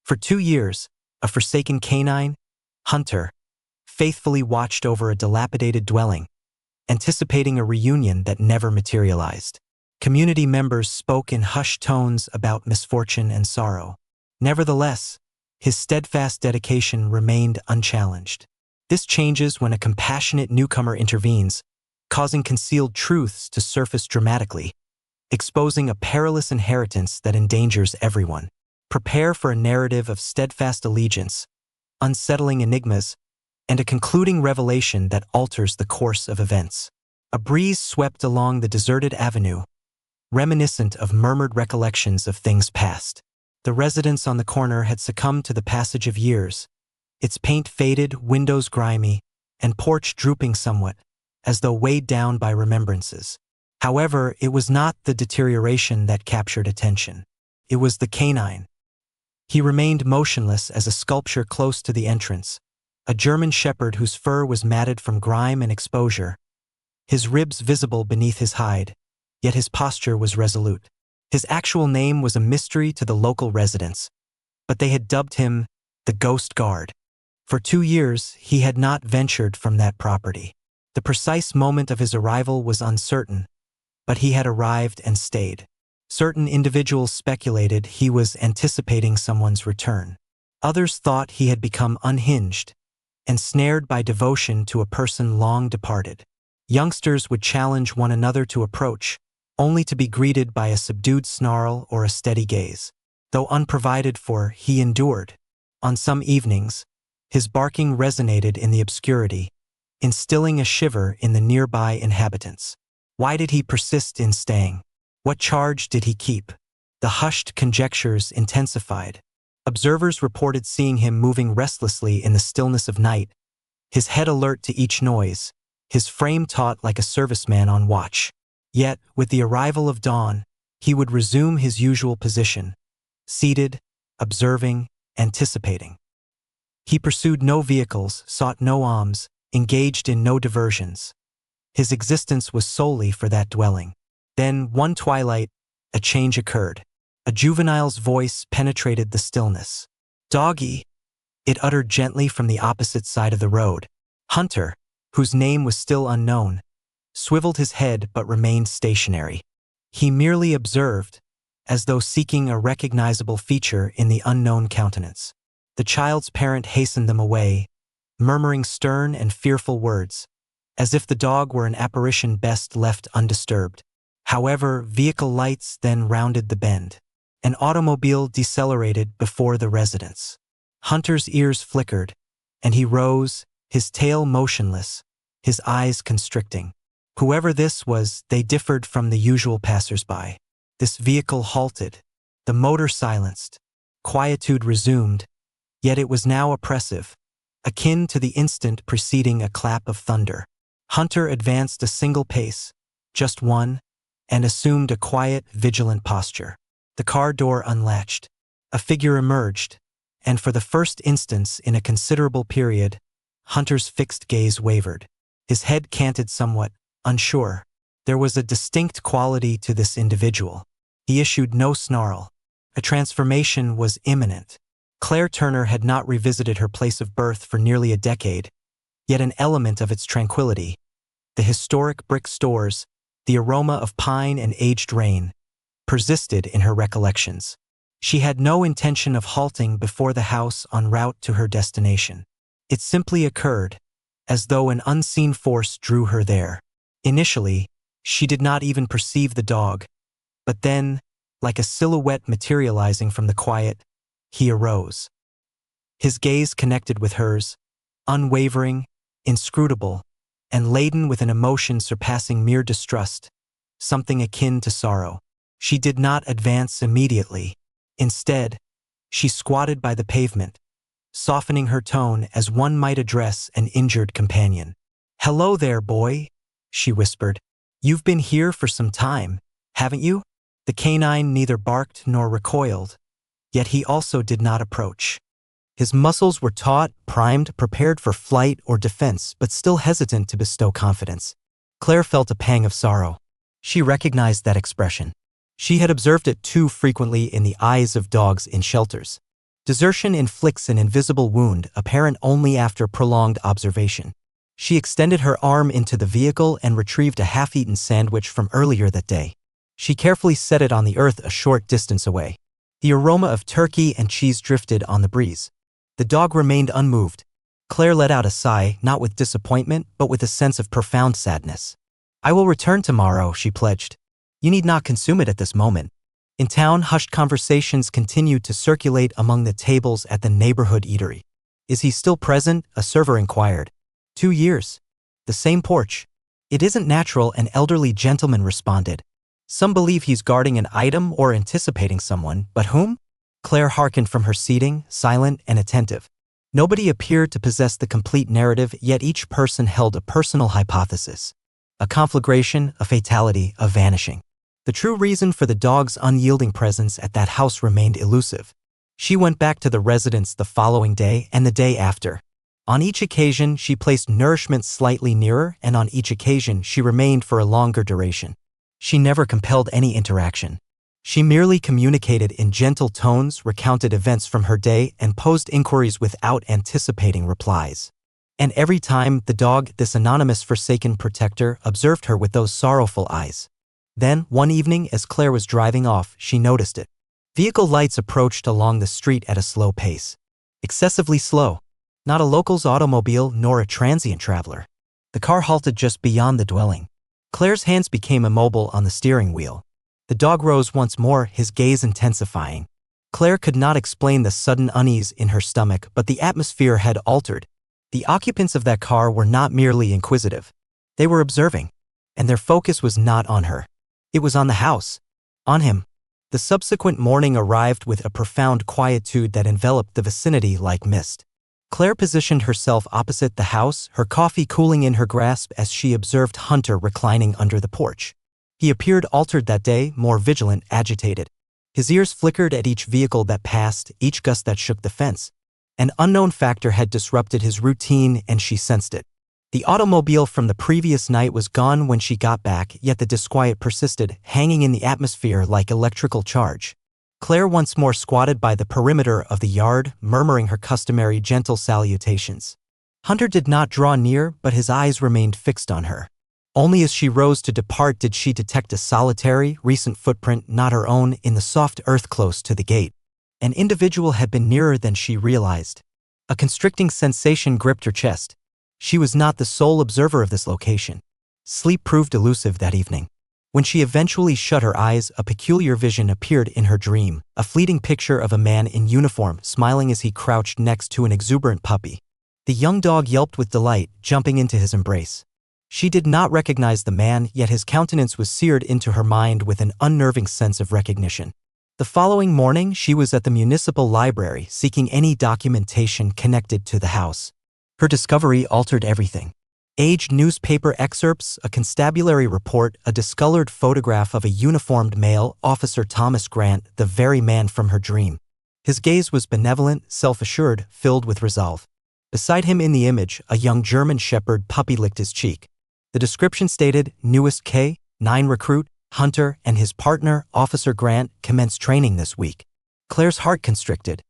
For 2 years, a forsaken canine, Hunter, faithfully watched over a dilapidated dwelling, anticipating a reunion that never materialized. Community members spoke in hushed tones about misfortune and sorrow. Nevertheless, his steadfast dedication remained unchallenged. This changes when a compassionate newcomer intervenes, causing concealed truths to surface dramatically, exposing a perilous inheritance that endangers everyone. Prepare for a narrative of steadfast allegiance, unsettling enigmas, and a concluding revelation that alters the course of events. A breeze swept along the deserted avenue, reminiscent of murmured recollections of things past. The residence on the corner had succumbed to the passage of years, its paint faded, windows grimy, and porch drooping somewhat, as though weighed down by remembrances. However, it was not the deterioration that captured attention. It was the canine. He remained motionless as a sculpture close to the entrance, a German shepherd whose fur was matted from grime and exposure, his ribs visible beneath his hide, yet his posture was resolute. His actual name was a mystery to the local residents, but they had dubbed him the Ghost Guard. For 2 years, he had not ventured from that property. The precise moment of his arrival was uncertain, but he had arrived and stayed. Certain individuals speculated he was anticipating someone's return. Others thought he had become unhinged, ensnared by devotion to a person long departed. Youngsters would challenge one another to approach, only to be greeted by a subdued snarl or a steady gaze. Though unprovided for, he endured. On some evenings, his barking resonated in the obscurity, instilling a shiver in the nearby inhabitants. Why did he persist in staying? What charge did he keep? The hushed conjectures intensified. Observers reported seeing him moving restlessly in the stillness of night, his head alert to each noise, his frame taut like a serviceman on watch. Yet, with the arrival of dawn, he would resume his usual position, seated, observing, anticipating. He pursued no vehicles, sought no alms, engaged in no diversions. His existence was solely for that dwelling. Then, one twilight, a change occurred. A juvenile's voice penetrated the stillness. "Doggy," it uttered gently from the opposite side of the road. Hunter, whose name was still unknown, swiveled his head but remained stationary. He merely observed, as though seeking a recognizable feature in the unknown countenance. The child's parent hastened them away, murmuring stern and fearful words, as if the dog were an apparition best left undisturbed. However, vehicle lights then rounded the bend. An automobile decelerated before the residence. Hunter's ears flickered, and he rose, his tail motionless, his eyes constricting. Whoever this was, they differed from the usual passers-by. This vehicle halted, the motor silenced, quietude resumed, yet it was now oppressive, akin to the instant preceding a clap of thunder. Hunter advanced a single pace, just one, and assumed a quiet, vigilant posture. The car door unlatched. A figure emerged, and for the first instance in a considerable period, Hunter's fixed gaze wavered. His head canted somewhat, unsure. There was a distinct quality to this individual. He issued no snarl. A transformation was imminent. Claire Turner had not revisited her place of birth for nearly a decade, yet an element of its tranquility, the historic brick stores, the aroma of pine and aged rain, persisted in her recollections. She had no intention of halting before the house en route to her destination. It simply occurred, as though an unseen force drew her there. Initially, she did not even perceive the dog, but then, like a silhouette materializing from the quiet, he arose. His gaze connected with hers, unwavering, inscrutable, and laden with an emotion surpassing mere distrust, something akin to sorrow. She did not advance immediately. Instead, she squatted by the pavement, softening her tone as one might address an injured companion. "Hello there, boy," she whispered. "You've been here for some time, haven't you?" The canine neither barked nor recoiled, yet he also did not approach. His muscles were taut, primed, prepared for flight or defense, but still hesitant to bestow confidence. Claire felt a pang of sorrow. She recognized that expression. She had observed it too frequently in the eyes of dogs in shelters. Desertion inflicts an invisible wound apparent only after prolonged observation. She extended her arm into the vehicle and retrieved a half-eaten sandwich from earlier that day. She carefully set it on the earth a short distance away. The aroma of turkey and cheese drifted on the breeze. The dog remained unmoved. Claire let out a sigh, not with disappointment, but with a sense of profound sadness. "I will return tomorrow," she pledged. "You need not consume it at this moment." In town, hushed conversations continued to circulate among the tables at the neighborhood eatery. "Is he still present?" a server inquired. 2 years. The same porch. "It isn't natural," an elderly gentleman responded. "Some believe he's guarding an item or anticipating someone, but whom?" Claire hearkened from her seating, silent and attentive. Nobody appeared to possess the complete narrative, yet each person held a personal hypothesis. A conflagration, a fatality, a vanishing. The true reason for the dog's unyielding presence at that house remained elusive. She went back to the residence the following day and the day after. On each occasion, she placed nourishment slightly nearer, and on each occasion, she remained for a longer duration. She never compelled any interaction. She merely communicated in gentle tones, recounted events from her day, and posed inquiries without anticipating replies. And every time, the dog, this anonymous forsaken protector, observed her with those sorrowful eyes. Then, one evening, as Claire was driving off, she noticed it. Vehicle lights approached along the street at a slow pace. Excessively slow. Not a local's automobile nor a transient traveler. The car halted just beyond the dwelling. Claire's hands became immobile on the steering wheel. The dog rose once more, his gaze intensifying. Claire could not explain the sudden unease in her stomach, but the atmosphere had altered. The occupants of that car were not merely inquisitive. They were observing. And their focus was not on her. It was on the house. On him. The subsequent morning arrived with a profound quietude that enveloped the vicinity like mist. Claire positioned herself opposite the house, her coffee cooling in her grasp as she observed Hunter reclining under the porch. He appeared altered that day, more vigilant, agitated. His ears flickered at each vehicle that passed, each gust that shook the fence. An unknown factor had disrupted his routine, and she sensed it. The automobile from the previous night was gone when she got back, yet the disquiet persisted, hanging in the atmosphere like electrical charge. Claire once more squatted by the perimeter of the yard, murmuring her customary gentle salutations. Hunter did not draw near, but his eyes remained fixed on her. Only as she rose to depart did she detect a solitary, recent footprint, not her own, in the soft earth close to the gate. An individual had been nearer than she realized. A constricting sensation gripped her chest. She was not the sole observer of this location. Sleep proved elusive that evening. When she eventually shut her eyes, a peculiar vision appeared in her dream, a fleeting picture of a man in uniform smiling as he crouched next to an exuberant puppy. The young dog yelped with delight, jumping into his embrace. She did not recognize the man, yet his countenance was seared into her mind with an unnerving sense of recognition. The following morning, she was at the municipal library seeking any documentation connected to the house. Her discovery altered everything. Aged newspaper excerpts, a constabulary report, a discolored photograph of a uniformed male, Officer Thomas Grant, the very man from her dream. His gaze was benevolent, self-assured, filled with resolve. Beside him in the image, a young German shepherd puppy licked his cheek. The description stated, newest K-9 recruit, Hunter, and his partner, Officer Grant, commenced training this week. Claire's heart constricted.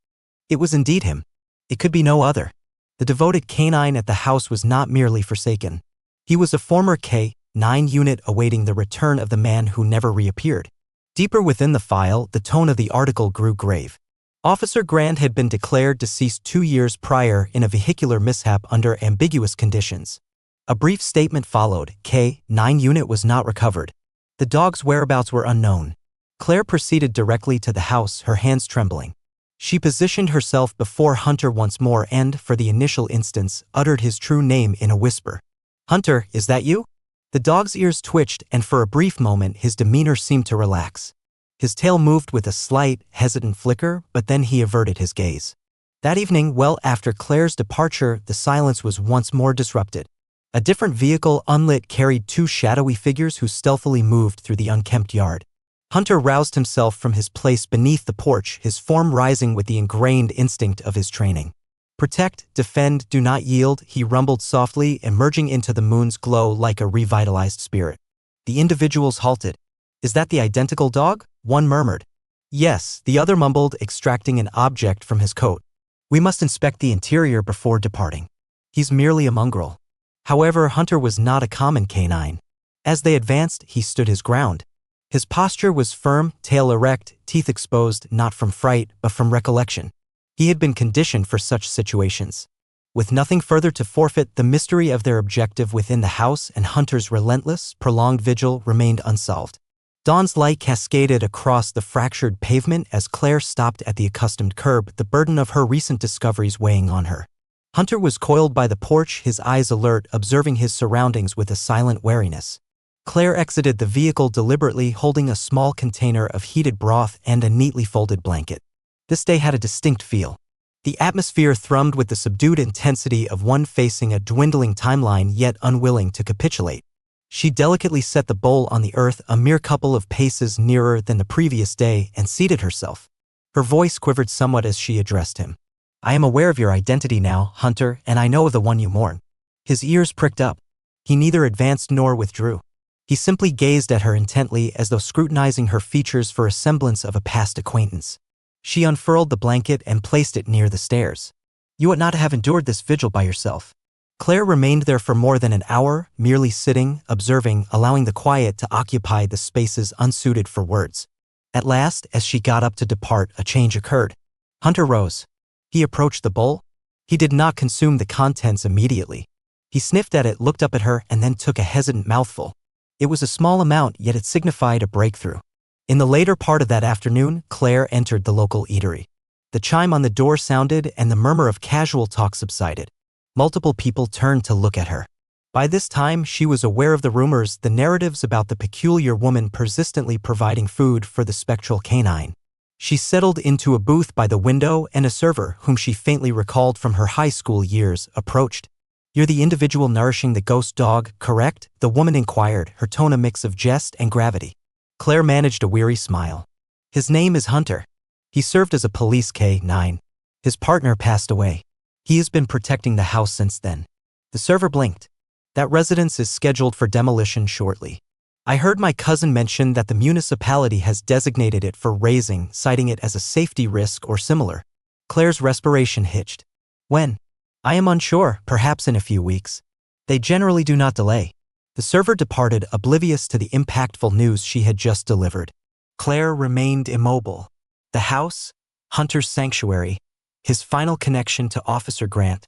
It was indeed him. It could be no other. The devoted canine at the house was not merely forsaken. He was a former K-9 unit awaiting the return of the man who never reappeared. Deeper within the file, the tone of the article grew grave. Officer Grant had been declared deceased 2 years prior in a vehicular mishap under ambiguous conditions. A brief statement followed. K-9 unit was not recovered. The dog's whereabouts were unknown. Claire proceeded directly to the house, her hands trembling. She positioned herself before Hunter once more and, for the initial instance, uttered his true name in a whisper. "Hunter, is that you?" The dog's ears twitched, and for a brief moment his demeanor seemed to relax. His tail moved with a slight, hesitant flicker, but then he averted his gaze. That evening, well after Claire's departure, the silence was once more disrupted. A different vehicle, unlit, carried 2 shadowy figures who stealthily moved through the unkempt yard. Hunter roused himself from his place beneath the porch, his form rising with the ingrained instinct of his training. "Protect, defend, do not yield," he rumbled softly, emerging into the moon's glow like a revitalized spirit. The individuals halted. "Is that the identical dog?" one murmured. Yes, the other mumbled, extracting an object from his coat. We must inspect the interior before departing. He's merely a mongrel. However, Hunter was not a common canine. As they advanced, he stood his ground. His posture was firm, tail erect, teeth exposed, not from fright, but from recollection. He had been conditioned for such situations. With nothing further to forfeit, the mystery of their objective within the house and Hunter's relentless, prolonged vigil remained unsolved. Dawn's light cascaded across the fractured pavement as Claire stopped at the accustomed curb, the burden of her recent discoveries weighing on her. Hunter was coiled by the porch, his eyes alert, observing his surroundings with a silent wariness. Claire exited the vehicle deliberately, holding a small container of heated broth and a neatly folded blanket. This day had a distinct feel. The atmosphere thrummed with the subdued intensity of one facing a dwindling timeline yet unwilling to capitulate. She delicately set the bowl on the earth a mere couple of paces nearer than the previous day and seated herself. Her voice quivered somewhat as she addressed him. I am aware of your identity now, Hunter, and I know of the one you mourn. His ears pricked up. He neither advanced nor withdrew. He simply gazed at her intently as though scrutinizing her features for a semblance of a past acquaintance. She unfurled the blanket and placed it near the stairs. You ought not to have endured this vigil by yourself. Claire remained there for more than an hour, merely sitting, observing, allowing the quiet to occupy the spaces unsuited for words. At last, as she got up to depart, a change occurred. Hunter rose. He approached the bowl. He did not consume the contents immediately. He sniffed at it, looked up at her, and then took a hesitant mouthful. It was a small amount, yet it signified a breakthrough. In the later part of that afternoon, Claire entered the local eatery. The chime on the door sounded and the murmur of casual talk subsided. Multiple people turned to look at her. By this time, she was aware of the rumors, the narratives about the peculiar woman persistently providing food for the spectral canine. She settled into a booth by the window and a server, whom she faintly recalled from her high school years, approached. You're the individual nourishing the ghost dog, correct? The woman inquired, her tone a mix of jest and gravity. Claire managed a weary smile. His name is Hunter. He served as a police K-9. His partner passed away. He has been protecting the house since then. The server blinked. That residence is scheduled for demolition shortly. I heard my cousin mention that the municipality has designated it for razing, citing it as a safety risk or similar. Claire's respiration hitched. When? I am unsure, perhaps in a few weeks. They generally do not delay. The server departed, oblivious to the impactful news she had just delivered. Claire remained immobile. The house, Hunter's sanctuary, his final connection to Officer Grant,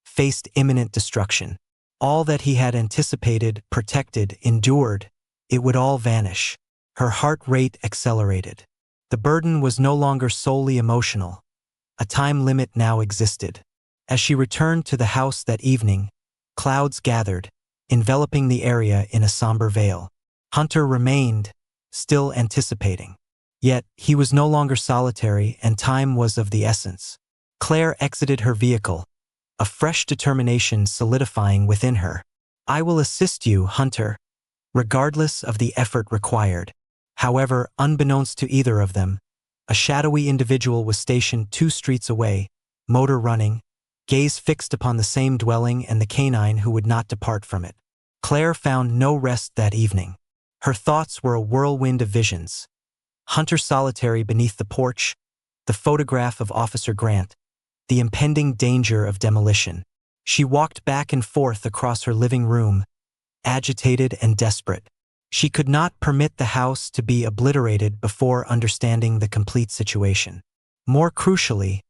faced imminent destruction. All that he had anticipated, protected, endured, it would all vanish. Her heart rate accelerated. The burden was no longer solely emotional. A time limit now existed. As she returned to the house that evening, clouds gathered, enveloping the area in a somber veil. Hunter remained, still anticipating. Yet, he was no longer solitary and time was of the essence. Claire exited her vehicle, a fresh determination solidifying within her. I will assist you, Hunter, regardless of the effort required. However, unbeknownst to either of them, a shadowy individual was stationed 2 streets away, motor running, gaze fixed upon the same dwelling and the canine who would not depart from it. Claire found no rest that evening. Her thoughts were a whirlwind of visions. Hunter solitary beneath the porch, the photograph of Officer Grant, the impending danger of demolition. She walked back and forth across her living room, agitated and desperate. She could not permit the house to be obliterated before understanding the complete situation. More crucially,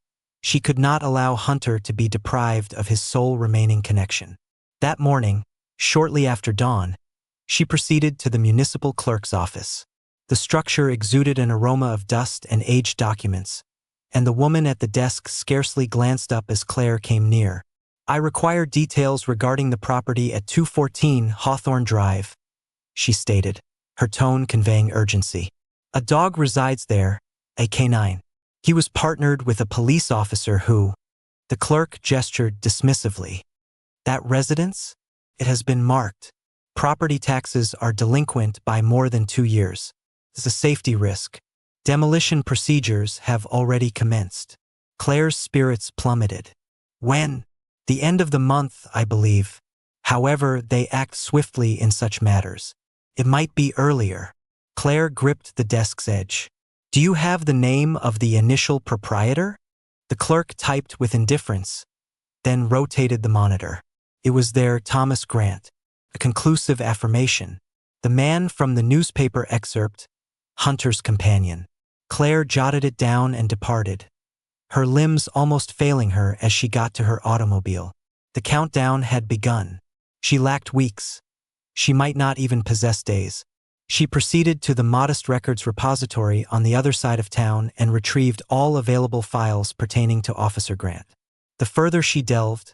she could not allow Hunter to be deprived of his sole remaining connection. That morning, shortly after dawn, she proceeded to the municipal clerk's office. The structure exuded an aroma of dust and aged documents, and the woman at the desk scarcely glanced up as Claire came near. I require details regarding the property at 214 Hawthorne Drive, she stated, her tone conveying urgency. A dog resides there, a canine. He was partnered with a police officer who, the clerk gestured dismissively. That residence? It has been marked. Property taxes are delinquent by more than 2 years. It's a safety risk. Demolition procedures have already commenced. Claire's spirits plummeted. When? The end of the month, I believe. However, they act swiftly in such matters. It might be earlier. Claire gripped the desk's edge. Do you have the name of the initial proprietor? The clerk typed with indifference, then rotated the monitor. It was there, Thomas Grant, a conclusive affirmation. The man from the newspaper excerpt, Hunter's companion. Claire jotted it down and departed, her limbs almost failing her as she got to her automobile. The countdown had begun. She lacked weeks. She might not even possess days. She proceeded to the modest records repository on the other side of town and retrieved all available files pertaining to Officer Grant. The further she delved,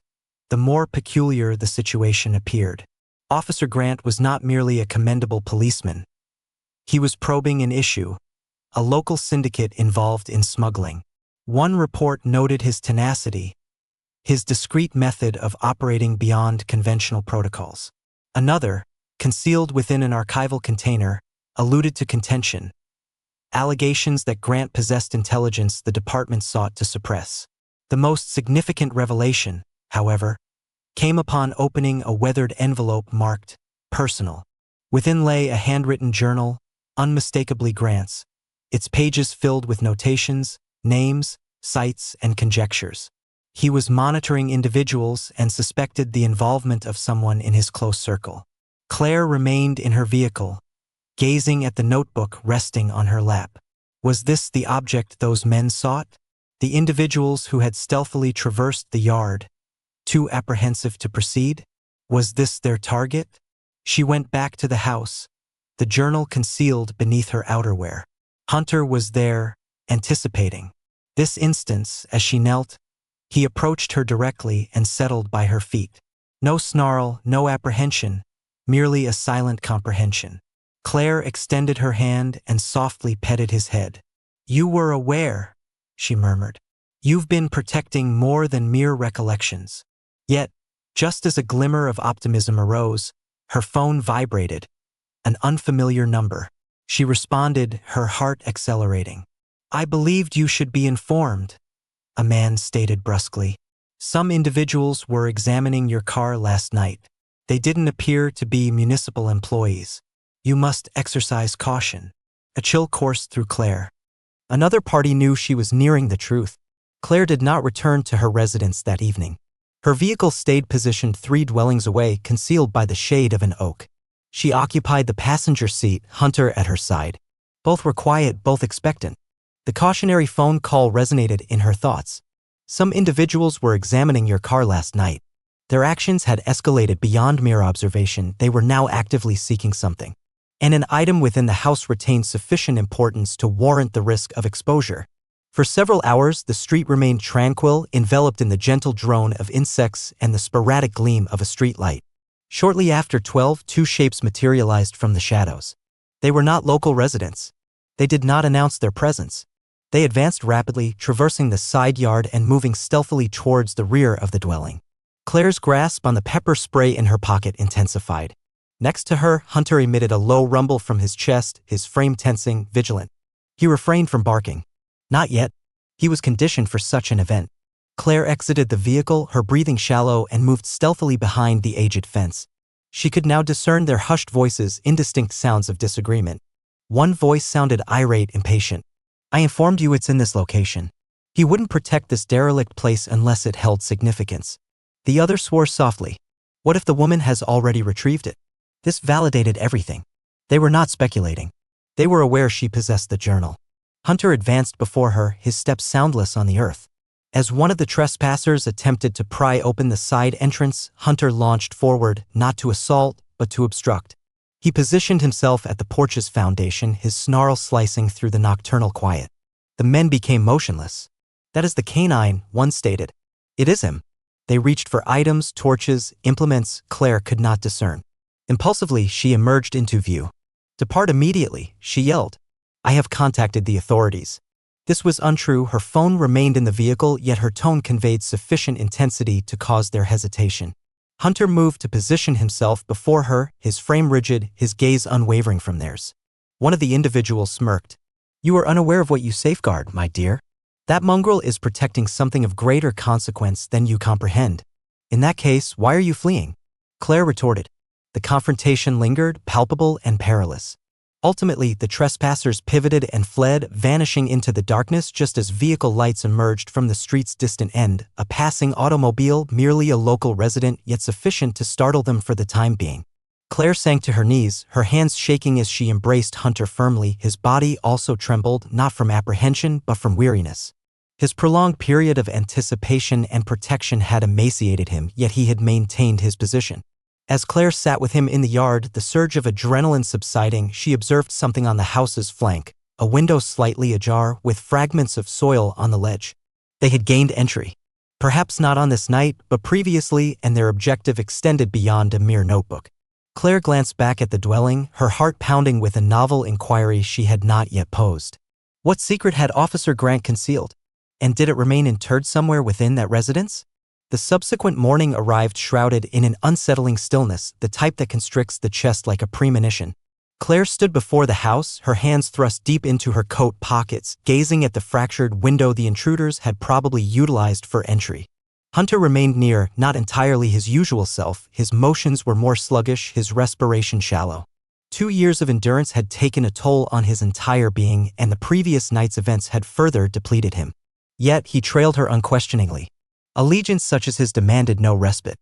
the more peculiar the situation appeared. Officer Grant was not merely a commendable policeman. He was probing an issue, a local syndicate involved in smuggling. One report noted his tenacity, his discreet method of operating beyond conventional protocols. Another, concealed within an archival container, alluded to contention, allegations that Grant possessed intelligence the department sought to suppress. The most significant revelation, however, came upon opening a weathered envelope marked personal. Within lay a handwritten journal, unmistakably Grant's, its pages filled with notations, names, sites, and conjectures. He was monitoring individuals and suspected the involvement of someone in his close circle. Claire remained in her vehicle, gazing at the notebook resting on her lap. Was this the object those men sought? The individuals who had stealthily traversed the yard, too apprehensive to proceed? Was this their target? She went back to the house, the journal concealed beneath her outerwear. Hunter was there, anticipating. This instance, as she knelt, he approached her directly and settled by her feet. No snarl, no apprehension, merely a silent comprehension. Claire extended her hand and softly petted his head. "You were aware," she murmured. "You've been protecting more than mere recollections." Yet, just as a glimmer of optimism arose, her phone vibrated, an unfamiliar number. She responded, her heart accelerating. "I believed you should be informed," a man stated brusquely. "Some individuals were examining your car last night. They didn't appear to be municipal employees. You must exercise caution." A chill coursed through Claire. Another party knew she was nearing the truth. Claire did not return to her residence that evening. Her vehicle stayed positioned 3 dwellings away, concealed by the shade of an oak. She occupied the passenger seat, Hunter at her side. Both were quiet, both expectant. The cautionary phone call resonated in her thoughts. "Some individuals were examining your car last night. Their actions had escalated beyond mere observation. They were now actively seeking something. And an item within the house retained sufficient importance to warrant the risk of exposure." For several hours, the street remained tranquil, enveloped in the gentle drone of insects and the sporadic gleam of a street light. Shortly after 12, 2 shapes materialized from the shadows. They were not local residents. They did not announce their presence. They advanced rapidly, traversing the side yard and moving stealthily towards the rear of the dwelling. Claire's grasp on the pepper spray in her pocket intensified. Next to her, Hunter emitted a low rumble from his chest, his frame tensing, vigilant. He refrained from barking. Not yet. He was conditioned for such an event. Claire exited the vehicle, her breathing shallow, and moved stealthily behind the aged fence. She could now discern their hushed voices, indistinct sounds of disagreement. One voice sounded irate, impatient. "I informed you it's in this location. He wouldn't protect this derelict place unless it held significance." The other swore softly. What if the woman has already retrieved it? This validated everything. They were not speculating. They were aware she possessed the journal. Hunter advanced before her, his steps soundless on the earth. As one of the trespassers attempted to pry open the side entrance, Hunter launched forward, not to assault, but to obstruct. He positioned himself at the porch's foundation, his snarl slicing through the nocturnal quiet. The men became motionless. "That is the canine," one stated. "It is him." They reached for items, torches, implements Claire could not discern. Impulsively, she emerged into view. "Depart immediately," she yelled. "I have contacted the authorities." This was untrue. Her phone remained in the vehicle, yet her tone conveyed sufficient intensity to cause their hesitation. Hunter moved to position himself before her, his frame rigid, his gaze unwavering from theirs. One of the individuals smirked. "You are unaware of what you safeguard, my dear. That mongrel is protecting something of greater consequence than you comprehend. In that case, why are you fleeing?" Claire retorted. The confrontation lingered, palpable and perilous. Ultimately, the trespassers pivoted and fled, vanishing into the darkness just as vehicle lights emerged from the street's distant end, a passing automobile, merely a local resident, yet sufficient to startle them for the time being. Claire sank to her knees, her hands shaking as she embraced Hunter firmly. His body also trembled, not from apprehension but from weariness. His prolonged period of anticipation and protection had emaciated him, yet he had maintained his position. As Claire sat with him in the yard, the surge of adrenaline subsiding, she observed something on the house's flank, a window slightly ajar, with fragments of soil on the ledge. They had gained entry. Perhaps not on this night, but previously, and their objective extended beyond a mere notebook. Claire glanced back at the dwelling, her heart pounding with a novel inquiry she had not yet posed. What secret had Officer Grant concealed? And did it remain interred somewhere within that residence? The subsequent morning arrived shrouded in an unsettling stillness, the type that constricts the chest like a premonition. Claire stood before the house, her hands thrust deep into her coat pockets, gazing at the fractured window the intruders had probably utilized for entry. Hunter remained near, not entirely his usual self. His motions were more sluggish, his respiration shallow. 2 years of endurance had taken a toll on his entire being, and the previous night's events had further depleted him. Yet he trailed her unquestioningly. Allegiance such as his demanded no respite.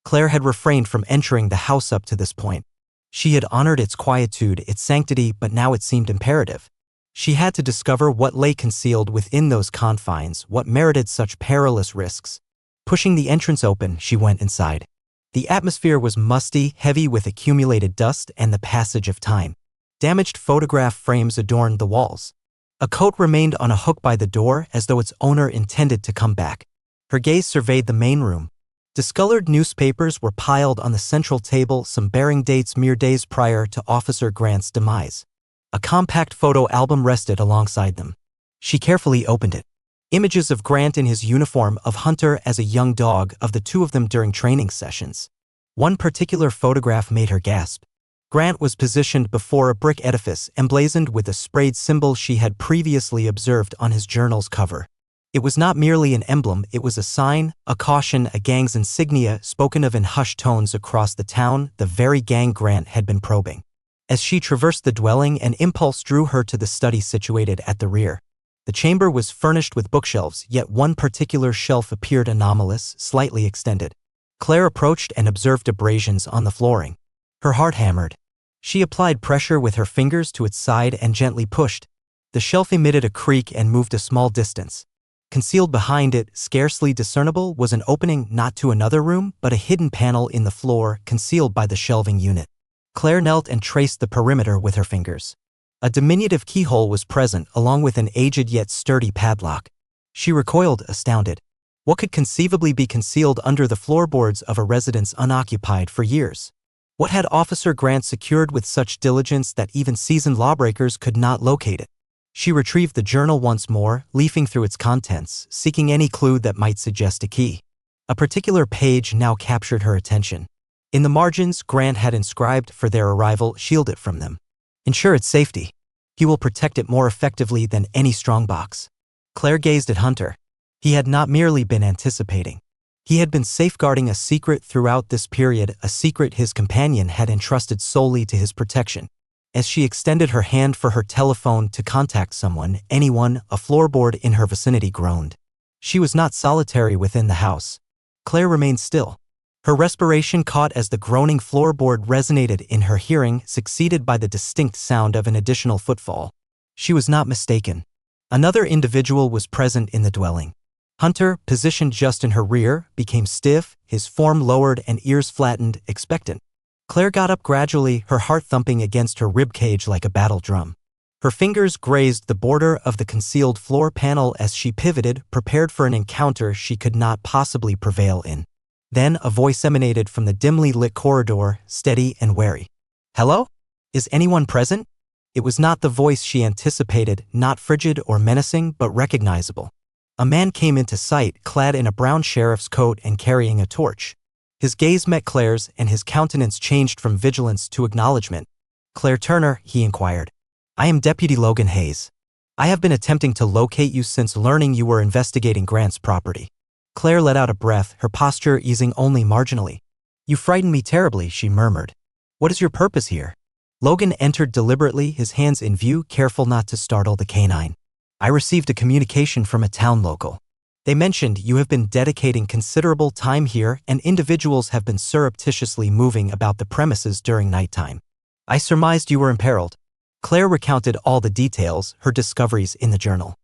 Claire had refrained from entering the house up to this point. She had honored its quietude, its sanctity, but now it seemed imperative. She had to discover what lay concealed within those confines, what merited such perilous risks. Pushing the entrance open, she went inside. The atmosphere was musty, heavy with accumulated dust and the passage of time. Damaged photograph frames adorned the walls. A coat remained on a hook by the door, as though its owner intended to come back. Her gaze surveyed the main room. Discolored newspapers were piled on the central table, some bearing dates mere days prior to Officer Grant's demise. A compact photo album rested alongside them. She carefully opened it. Images of Grant in his uniform, of Hunter as a young dog, of the two of them during training sessions. One particular photograph made her gasp. Grant was positioned before a brick edifice emblazoned with a sprayed symbol she had previously observed on his journal's cover. It was not merely an emblem, it was a sign, a caution, a gang's insignia spoken of in hushed tones across the town, the very gang Grant had been probing. As she traversed the dwelling, an impulse drew her to the study situated at the rear. The chamber was furnished with bookshelves, yet one particular shelf appeared anomalous, slightly extended. Claire approached and observed abrasions on the flooring. Her heart hammered. She applied pressure with her fingers to its side and gently pushed. The shelf emitted a creak and moved a small distance. Concealed behind it, scarcely discernible, was an opening not to another room, but a hidden panel in the floor, concealed by the shelving unit. Claire knelt and traced the perimeter with her fingers. A diminutive keyhole was present, along with an aged yet sturdy padlock. She recoiled, astounded. What could conceivably be concealed under the floorboards of a residence unoccupied for years? What had Officer Grant secured with such diligence that even seasoned lawbreakers could not locate it? She retrieved the journal once more, leafing through its contents, seeking any clue that might suggest a key. A particular page now captured her attention. In the margins, Grant had inscribed, "For their arrival, shield it from them. Ensure its safety. He will protect it more effectively than any strongbox." Claire gazed at Hunter. He had not merely been anticipating. He had been safeguarding a secret throughout this period, a secret his companion had entrusted solely to his protection. As she extended her hand for her telephone to contact someone, anyone, a floorboard in her vicinity groaned. She was not solitary within the house. Claire remained still. Her respiration caught as the groaning floorboard resonated in her hearing, succeeded by the distinct sound of an additional footfall. She was not mistaken. Another individual was present in the dwelling. Hunter, positioned just in her rear, became stiff, his form lowered and ears flattened, expectant. Claire got up gradually, her heart thumping against her ribcage like a battle drum. Her fingers grazed the border of the concealed floor panel as she pivoted, prepared for an encounter she could not possibly prevail in. Then a voice emanated from the dimly lit corridor, steady and wary. "Hello? Is anyone present?" It was not the voice she anticipated, not frigid or menacing, but recognizable. A man came into sight, clad in a brown sheriff's coat and carrying a torch. His gaze met Claire's, and his countenance changed from vigilance to acknowledgement. "Claire Turner," he inquired. "I am Deputy Logan Hayes. I have been attempting to locate you since learning you were investigating Grant's property." Claire let out a breath, her posture easing only marginally. "You frightened me terribly," she murmured. "What is your purpose here?" Logan entered deliberately, his hands in view, careful not to startle the canine. I received a communication from a town local. They mentioned you have been dedicating considerable time here and individuals have been surreptitiously moving about the premises during nighttime. I surmised you were imperiled. Claire recounted all the details, her discoveries in the journal.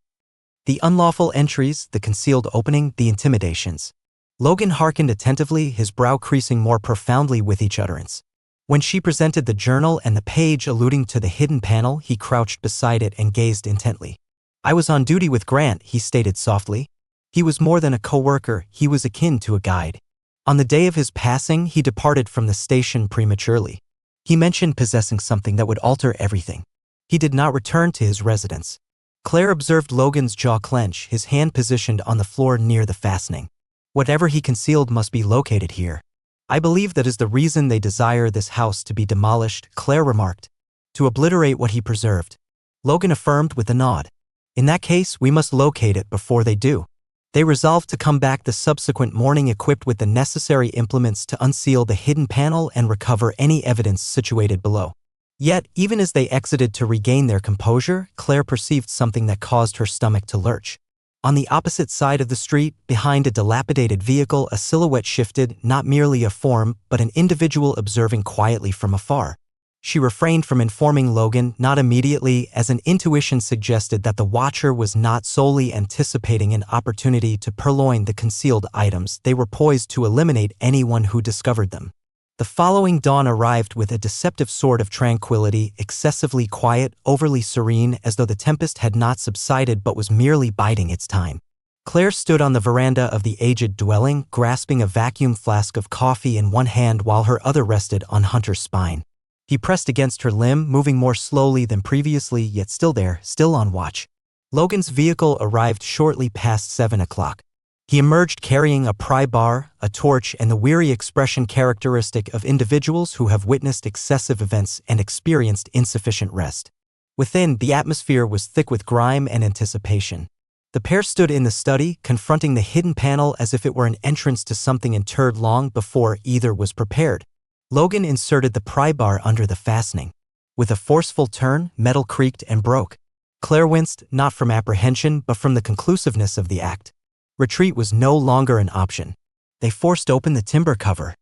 The unlawful entries, the concealed opening, the intimidations. Logan hearkened attentively, his brow creasing more profoundly with each utterance. When she presented the journal and the page alluding to the hidden panel, he crouched beside it and gazed intently. I was on duty with Grant, he stated softly. He was more than a co-worker, he was akin to a guide. On the day of his passing, he departed from the station prematurely. He mentioned possessing something that would alter everything. He did not return to his residence. Claire observed Logan's jaw clench, his hand positioned on the floor near the fastening. Whatever he concealed must be located here. I believe that is the reason they desire this house to be demolished, Claire remarked. To obliterate what he preserved. Logan affirmed with a nod. In that case, we must locate it before they do. They resolved to come back the subsequent morning equipped with the necessary implements to unseal the hidden panel and recover any evidence situated below. Yet, even as they exited to regain their composure, Claire perceived something that caused her stomach to lurch. On the opposite side of the street, behind a dilapidated vehicle, a silhouette shifted, not merely a form, but an individual observing quietly from afar. She refrained from informing Logan, not immediately, as an intuition suggested that the watcher was not solely anticipating an opportunity to purloin the concealed items, they were poised to eliminate anyone who discovered them. The following dawn arrived with a deceptive sort of tranquility, excessively quiet, overly serene, as though the tempest had not subsided but was merely biding its time. Claire stood on the veranda of the aged dwelling, grasping a vacuum flask of coffee in one hand while her other rested on Hunter's spine. He pressed against her limb, moving more slowly than previously, yet still there, still on watch. Logan's vehicle arrived shortly past 7 o'clock. He emerged carrying a pry bar, a torch, and the weary expression characteristic of individuals who have witnessed excessive events and experienced insufficient rest. Within, the atmosphere was thick with grime and anticipation. The pair stood in the study, confronting the hidden panel as if it were an entrance to something interred long before either was prepared. Logan inserted the pry bar under the fastening. With a forceful turn, metal creaked and broke. Claire winced, not from apprehension, but from the conclusiveness of the act. Retreat was no longer an option. They forced open the timber cover.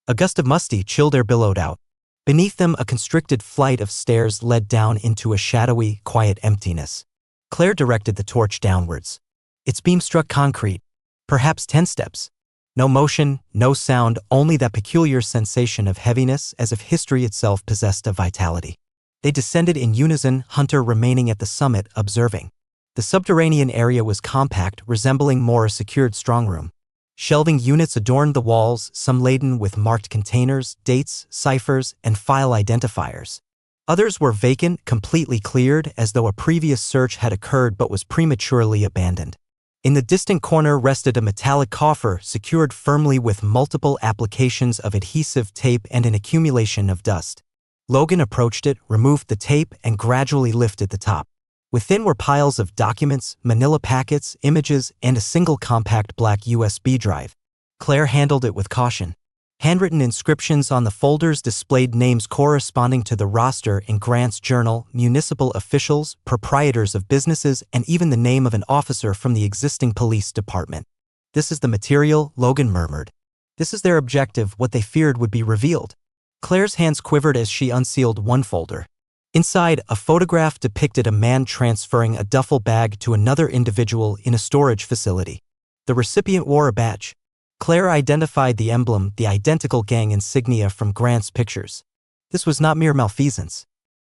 A gust of musty, chill air billowed out. Beneath them, a constricted flight of stairs led down into a shadowy, quiet emptiness. Claire directed the torch downwards. Its beam struck concrete. Perhaps 10 steps. No motion, no sound, only that peculiar sensation of heaviness as if history itself possessed a vitality. They descended in unison, Hunter remaining at the summit, observing. The subterranean area was compact, resembling more a secured strongroom. Shelving units adorned the walls, some laden with marked containers, dates, ciphers, and file identifiers. Others were vacant, completely cleared, as though a previous search had occurred but was prematurely abandoned. In the distant corner rested a metallic coffer secured firmly with multiple applications of adhesive tape and an accumulation of dust. Logan approached it, removed the tape, and gradually lifted the top. Within were piles of documents, manila packets, images, and a single compact black USB drive. Claire handled it with caution. Handwritten inscriptions on the folders displayed names corresponding to the roster in Grant's journal, municipal officials, proprietors of businesses, and even the name of an officer from the existing police department. This is the material, Logan murmured. This is their objective, what they feared would be revealed. Claire's hands quivered as she unsealed one folder. Inside, a photograph depicted a man transferring a duffel bag to another individual in a storage facility. The recipient wore a badge. Claire identified the emblem, the identical gang insignia from Grant's pictures. This was not mere malfeasance.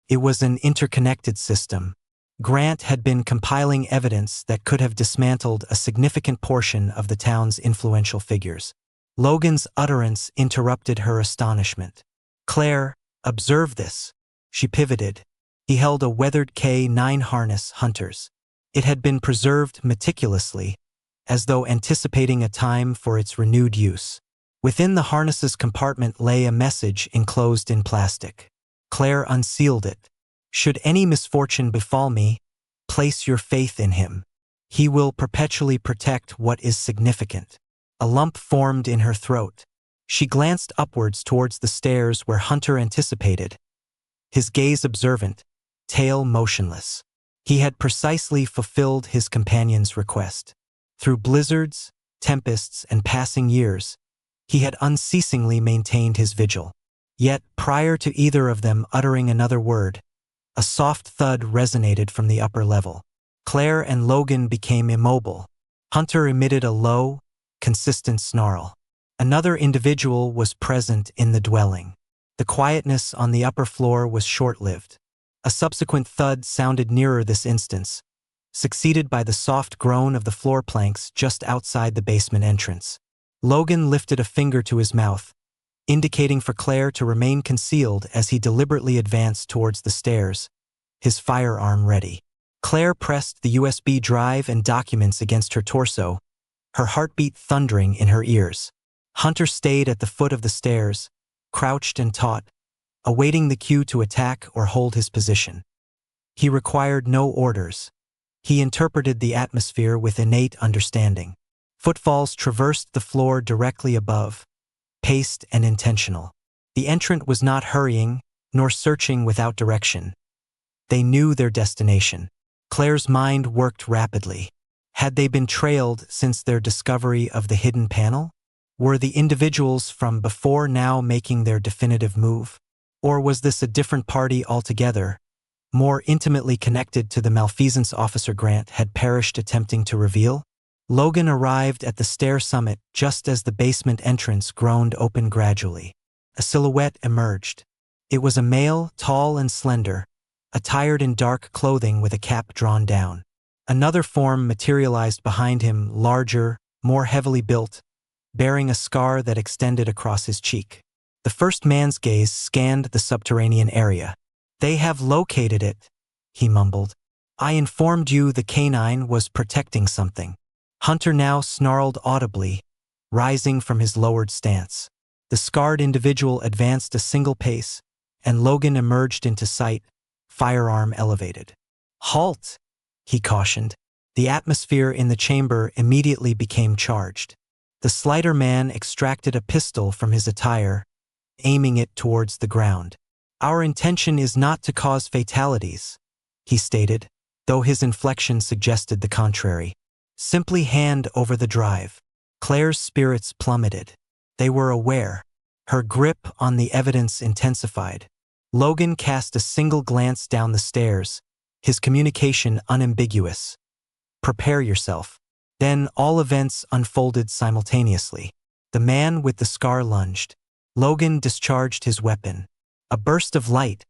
It was an interconnected system. Grant had been compiling evidence that could have dismantled a significant portion of the town's influential figures. Logan's utterance interrupted her astonishment. Claire, observe this. She pivoted. He held a weathered K9 harness, Hunter's. It had been preserved meticulously, as though anticipating a time for its renewed use. Within the harness's compartment lay a message enclosed in plastic. Claire unsealed it. Should any misfortune befall me, place your faith in him. He will perpetually protect what is significant. A lump formed in her throat. She glanced upwards towards the stairs where Hunter anticipated. his gaze observant, tail motionless. He had precisely fulfilled his companion's request. Through blizzards, tempests, and passing years, he had unceasingly maintained his vigil. Yet, prior to either of them uttering another word, a soft thud resonated from the upper level. Claire and Logan became immobile. Hunter emitted a low, consistent snarl. Another individual was present in the dwelling. The quietness on the upper floor was short-lived. A subsequent thud sounded nearer this instance, succeeded by the soft groan of the floor planks just outside the basement entrance. Logan lifted a finger to his mouth, indicating for Claire to remain concealed as he deliberately advanced towards the stairs, his firearm ready. Claire pressed the USB drive and documents against her torso, her heartbeat thundering in her ears. Hunter stayed at the foot of the stairs, crouched and taut, awaiting the cue to attack or hold his position. He required no orders. He interpreted the atmosphere with innate understanding. Footfalls traversed the floor directly above, paced and intentional. The entrant was not hurrying, nor searching without direction. They knew their destination. Claire's mind worked rapidly. Had they been trailed since their discovery of the hidden panel? Were the individuals from before now making their definitive move? Or was this a different party altogether, more intimately connected to the malfeasance Officer Grant had perished attempting to reveal? Logan arrived at the stair summit just as the basement entrance groaned open gradually. A silhouette emerged. It was a male, tall and slender, attired in dark clothing with a cap drawn down. Another form materialized behind him, larger, more heavily built, bearing a scar that extended across his cheek. The first man's gaze scanned the subterranean area. "They have located it," he mumbled. "I informed you the canine was protecting something." Hunter now snarled audibly, rising from his lowered stance. The scarred individual advanced a single pace, and Logan emerged into sight, firearm elevated. "Halt!" he cautioned. The atmosphere in the chamber immediately became charged. The slighter man extracted a pistol from his attire, aiming it towards the ground. "Our intention is not to cause fatalities," he stated, though his inflection suggested the contrary. "Simply hand over the drive." Claire's spirits plummeted. They were aware. Her grip on the evidence intensified. Logan cast a single glance down the stairs, his communication unambiguous. "Prepare yourself." Then all events unfolded simultaneously. The man with the scar lunged. Logan discharged his weapon. A burst of light,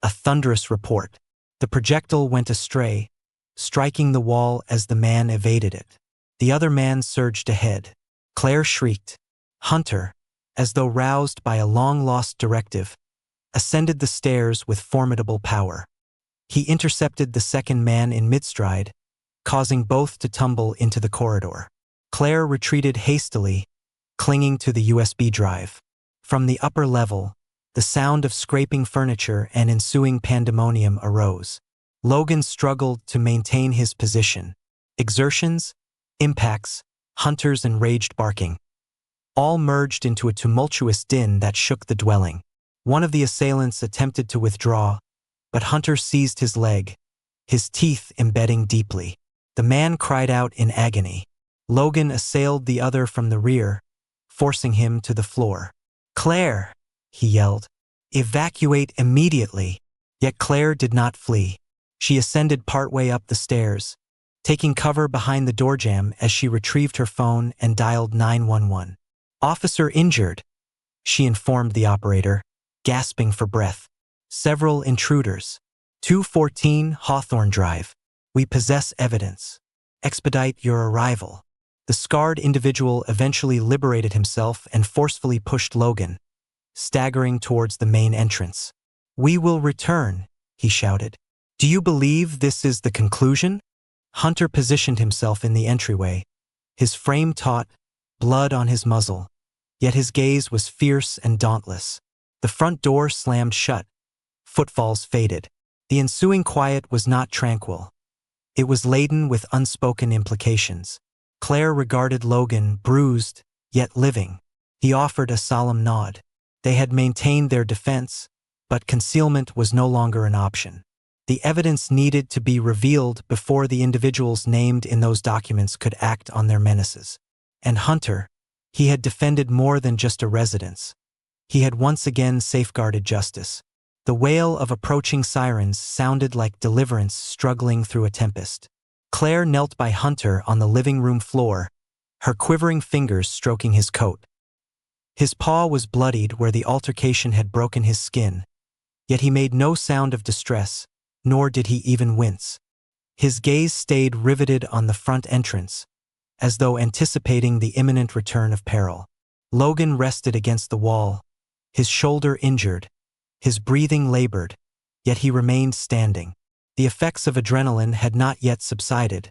a thunderous report. The projectile went astray, striking the wall as the man evaded it. The other man surged ahead. Claire shrieked. Hunter, as though roused by a long-lost directive, ascended the stairs with formidable power. He intercepted the second man in mid-stride, causing both to tumble into the corridor. Claire retreated hastily, clinging to the USB drive. From the upper level, the sound of scraping furniture and ensuing pandemonium arose. Logan struggled to maintain his position. Exertions, impacts, Hunter's enraged barking, all merged into a tumultuous din that shook the dwelling. One of the assailants attempted to withdraw, but Hunter seized his leg, his teeth embedding deeply. The man cried out in agony. Logan assailed the other from the rear, forcing him to the floor. "Claire!" he yelled. "Evacuate immediately!" Yet Claire did not flee. She ascended partway up the stairs, taking cover behind the doorjamb as she retrieved her phone and dialed 911. "Officer injured," she informed the operator, gasping for breath. "Several intruders. 214 Hawthorne Drive. We possess evidence. Expedite your arrival." The scarred individual eventually liberated himself and forcefully pushed Logan, staggering towards the main entrance. "We will return," he shouted. "Do you believe this is the conclusion?" Hunter positioned himself in the entryway, his frame taut, blood on his muzzle, yet his gaze was fierce and dauntless. The front door slammed shut. Footfalls faded. The ensuing quiet was not tranquil. It was laden with unspoken implications. Claire regarded Logan, bruised, yet living. He offered a solemn nod. They had maintained their defense, but concealment was no longer an option. The evidence needed to be revealed before the individuals named in those documents could act on their menaces. And Hunter, he had defended more than just a residence. He had once again safeguarded justice. The wail of approaching sirens sounded like deliverance struggling through a tempest. Claire knelt by Hunter on the living room floor, her quivering fingers stroking his coat. His paw was bloodied where the altercation had broken his skin, yet he made no sound of distress, nor did he even wince. His gaze stayed riveted on the front entrance, as though anticipating the imminent return of peril. Logan rested against the wall, his shoulder injured, his breathing labored, yet he remained standing. The effects of adrenaline had not yet subsided,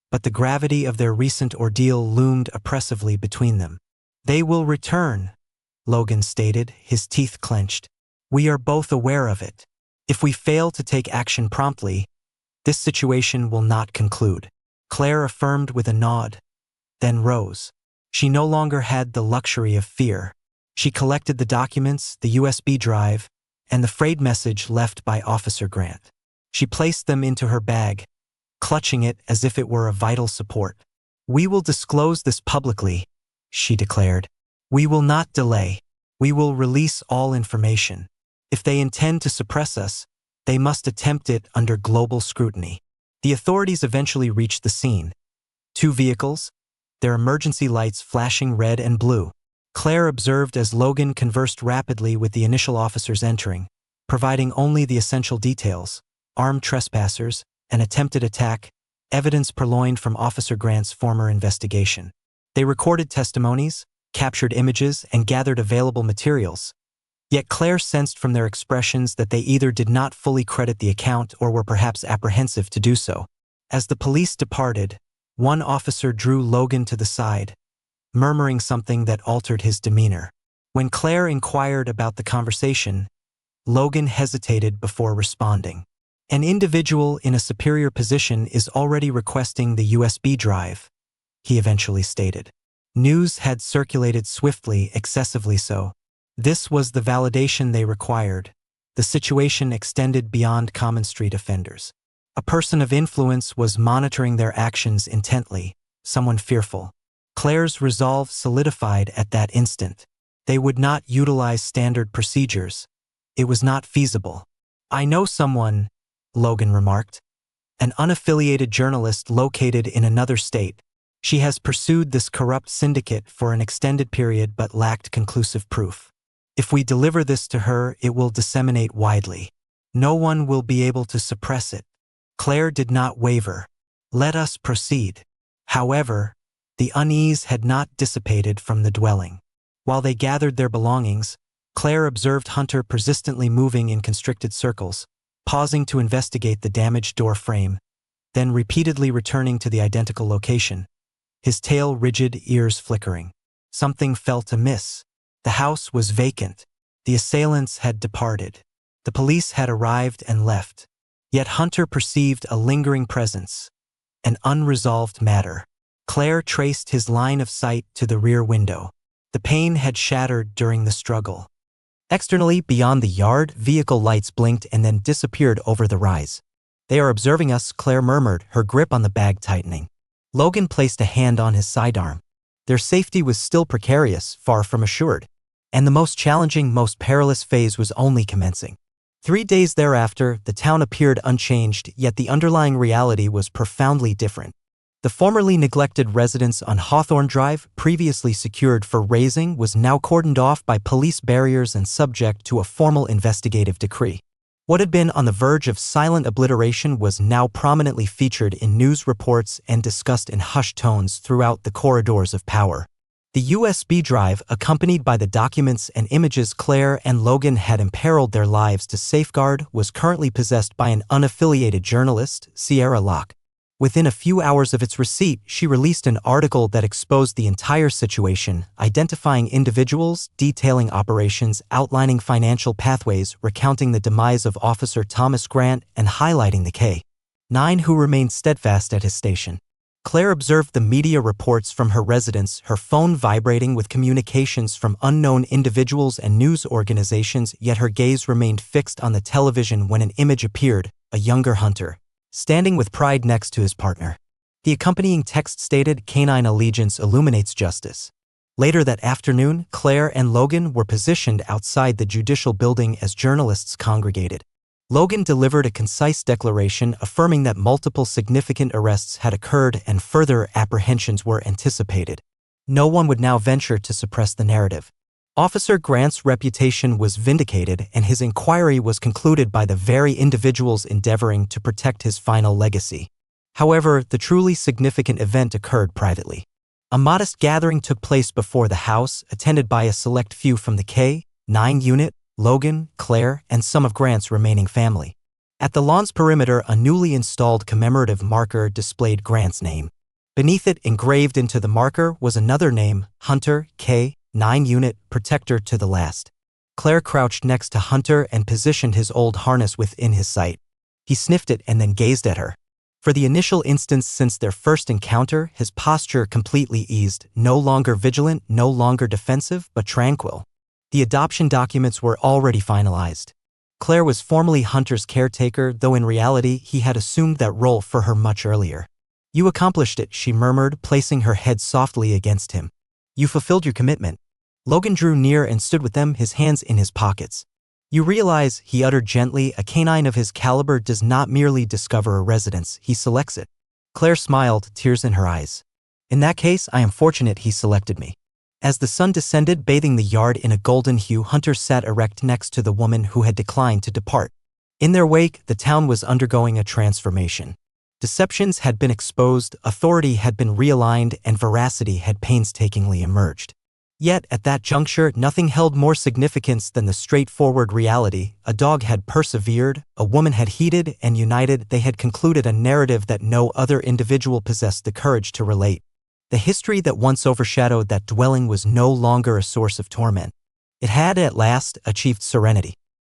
but the gravity of their recent ordeal loomed oppressively between them. "They will return," Logan stated, his teeth clenched. "We are both aware of it. If we fail to take action promptly, this situation will not conclude." Claire affirmed with a nod, then rose. She no longer had the luxury of fear. She collected the documents, the USB drive, and the frayed message left by Officer Grant. She placed them into her bag, clutching it as if it were a vital support. "We will disclose this publicly," she declared. "We will not delay. We will release all information. If they intend to suppress us, they must attempt it under global scrutiny." The authorities eventually reached the scene. 2 vehicles, their emergency lights flashing red and blue. Claire observed as Logan conversed rapidly with the initial officers entering, providing only the essential details: armed trespassers, an attempted attack, evidence purloined from Officer Grant's former investigation. They recorded testimonies, captured images, and gathered available materials. Yet Claire sensed from their expressions that they either did not fully credit the account or were perhaps apprehensive to do so. As the police departed, one officer drew Logan to the side, murmuring something that altered his demeanor. When Claire inquired about the conversation, Logan hesitated before responding. "An individual in a superior position is already requesting the USB drive," he eventually stated. News had circulated swiftly, excessively so. This was the validation they required. The situation extended beyond common street offenders. A person of influence was monitoring their actions intently, someone fearful. Claire's resolve solidified at that instant. They would not utilize standard procedures. It was not feasible. "I know someone," Logan remarked, "an unaffiliated journalist located in another state. She has pursued this corrupt syndicate for an extended period but lacked conclusive proof. If we deliver this to her, it will disseminate widely. No one will be able to suppress it." Claire did not waver. "Let us proceed." However, the unease had not dissipated from the dwelling. While they gathered their belongings, Claire observed Hunter persistently moving in constricted circles, pausing to investigate the damaged door frame, then repeatedly returning to the identical location, his tail rigid, ears flickering. Something felt amiss. The house was vacant. The assailants had departed. The police had arrived and left. Yet Hunter perceived a lingering presence, an unresolved matter. Claire traced his line of sight to the rear window. The pane had shattered during the struggle. Externally, beyond the yard, vehicle lights blinked and then disappeared over the rise. "They are observing us," Claire murmured, her grip on the bag tightening. Logan placed a hand on his sidearm. Their safety was still precarious, far from assured, and the most challenging, most perilous phase was only commencing. 3 days thereafter, the town appeared unchanged, yet the underlying reality was profoundly different. The formerly neglected residence on Hawthorne Drive, previously secured for razing, was now cordoned off by police barriers and subject to a formal investigative decree. What had been on the verge of silent obliteration was now prominently featured in news reports and discussed in hushed tones throughout the corridors of power. The USB drive, accompanied by the documents and images Claire and Logan had imperiled their lives to safeguard, was currently possessed by an unaffiliated journalist, Sierra Locke. Within a few hours of its receipt, she released an article that exposed the entire situation, identifying individuals, detailing operations, outlining financial pathways, recounting the demise of Officer Thomas Grant, and highlighting the K-9 who remained steadfast at his station. Claire observed the media reports from her residence, her phone vibrating with communications from unknown individuals and news organizations, yet her gaze remained fixed on the television when an image appeared, a younger hunter, standing with pride next to his partner. The accompanying text stated, "Canine allegiance illuminates justice." Later that afternoon, Claire and Logan were positioned outside the judicial building as journalists congregated. Logan delivered a concise declaration affirming that multiple significant arrests had occurred and further apprehensions were anticipated. No one would now venture to suppress the narrative. Officer Grant's reputation was vindicated, and his inquiry was concluded by the very individuals endeavoring to protect his final legacy. However, the truly significant event occurred privately. A modest gathering took place before the house, attended by a select few from the K-9 unit, Logan, Claire, and some of Grant's remaining family. At the lawn's perimeter, a newly installed commemorative marker displayed Grant's name. Beneath it, engraved into the marker, was another name, Hunter, K-9 unit, protector to the last. Claire crouched next to Hunter and positioned his old harness within his sight. He sniffed it and then gazed at her. For the initial instance since their first encounter, his posture completely eased, no longer vigilant, no longer defensive, but tranquil. The adoption documents were already finalized. Claire was formally Hunter's caretaker, though in reality he had assumed that role for her much earlier. "You accomplished it," she murmured, placing her head softly against him. "You fulfilled your commitment." Logan drew near and stood with them, his hands in his pockets. "You realize," he uttered gently, "a canine of his caliber does not merely discover a residence, he selects it." Claire smiled, tears in her eyes. "In that case, I am fortunate he selected me." As the sun descended, bathing the yard in a golden hue, Hunter sat erect next to the woman who had declined to depart. In their wake, the town was undergoing a transformation. Deceptions had been exposed, authority had been realigned, and veracity had painstakingly emerged. Yet, at that juncture, nothing held more significance than the straightforward reality. A dog had persevered, a woman had heeded, and united, they had concluded a narrative that no other individual possessed the courage to relate. The history that once overshadowed that dwelling was no longer a source of torment. It had, at last, achieved serenity.